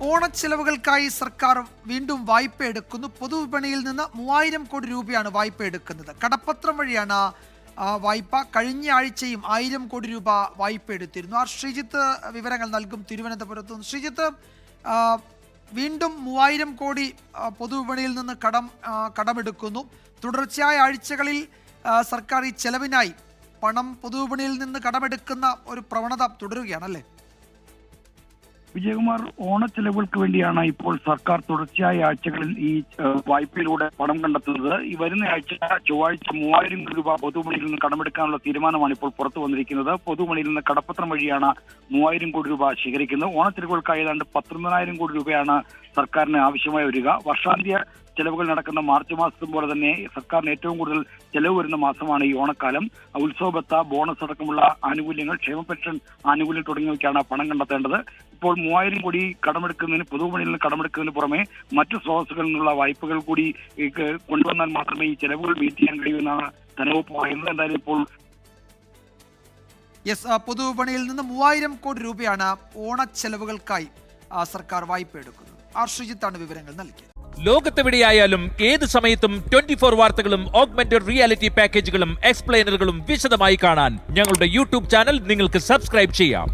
ഓണച്ചെലവുകൾക്കായി സർക്കാർ വീണ്ടും വായ്പ എടുക്കുന്നു. പൊതുവിപണിയിൽ നിന്ന് 3000 കോടി രൂപയാണ് വായ്പ എടുക്കുന്നത്. കടപ്പത്രം വഴിയാണ് വായ്പ. കഴിഞ്ഞ ആഴ്ചയും 1000 കോടി രൂപ വായ്പ എടുത്തിരുന്നു. ശ്രീജിത്ത് വിവരങ്ങൾ നൽകും തിരുവനന്തപുരത്ത് നിന്ന്. ശ്രീജിത്ത്, വീണ്ടും 3000 കോടി പൊതുവിപണിയിൽ നിന്ന് കടമെടുക്കുന്നു. തുടർച്ചയായ ആഴ്ചകളിൽ സർക്കാർ ഈ ചെലവിനായി പണം പൊതുവിപണിയിൽ നിന്ന് കടമെടുക്കുന്ന ഒരു പ്രവണത തുടരുകയാണല്ലേ? വിജയകുമാർ, ഓണച്ചെലവുകൾക്ക് വേണ്ടിയാണ് ഇപ്പോൾ സർക്കാർ തുടർച്ചയായ ആഴ്ചകളിൽ ഈ വായ്പയിലൂടെ പണം കണ്ടെത്തുന്നത്. ഈ വരുന്ന ആഴ്ച ചൊവ്വാഴ്ച 3000 കോടി രൂപ പൊതുവിപണിയിൽ നിന്ന് കടമെടുക്കാനുള്ള തീരുമാനമാണ് ഇപ്പോൾ പുറത്തു വന്നിരിക്കുന്നത്. പൊതുവിപണിയിൽ നിന്ന് കടപ്പത്രം വഴിയാണ് 3000 കോടി രൂപ ശേഖരിക്കുന്നത്. ഓണച്ചെലവുകൾക്കായി ഏതാണ്ട് 19,000 കോടി രൂപയാണ് സർക്കാരിന് ആവശ്യമായി വരിക. വർഷാന്ത്യ ചെലവുകൾ നടക്കുന്ന മാർച്ച് മാസം പോലെ തന്നെ സർക്കാരിന് ഏറ്റവും കൂടുതൽ ചെലവ് വരുന്ന മാസമാണ് ഈ ഓണക്കാലം. ഉത്സവബത്ത, ബോണസ് അടക്കമുള്ള ആനുകൂല്യങ്ങൾ, ക്ഷേമ പെൻഷൻ ആനുകൂല്യം തുടങ്ങിയവയ്ക്കാണ് പണം കണ്ടെത്തേണ്ടത്. ഇപ്പോൾ 3000 കോടി കടമെടുക്കുന്നതിന്, പൊതുവിപണിയിൽ നിന്ന് കടമെടുക്കുന്നതിന് പുറമെ മറ്റു സ്രോതസ്സുകളിൽ നിന്നുള്ള വായ്പകൾ കൂടി കൊണ്ടുവന്നാൽ മാത്രമേ ഈ ചെലവുകൾ മീറ്റ് ചെയ്യാൻ കഴിയുമെന്നാണ് ധനവകുപ്പ് പറയുന്നത്. എന്തായാലും ഇപ്പോൾ പൊതുവിപണിയിൽ നിന്ന് 3000 കോടി രൂപയാണ് ഓണച്ചെലവുകൾക്കായി സർക്കാർ വായ്പ എടുക്കുന്നത്. ശ്രീജിത്താണ് വിവരങ്ങൾ നൽകിയത്. ലോകത്തെവിടെയായാലും ഏത് സമയത്തും 24 വാർത്തകളും ഓഗ്മെന്റഡ് റിയാലിറ്റി പാക്കേജുകളും എക്സ്പ്ലെയിനറുകളും വിശദമായി കാണാൻ ഞങ്ങളുടെ യൂട്യൂബ് ചാനൽ നിങ്ങൾക്ക് സബ്സ്ക്രൈബ് ചെയ്യാം.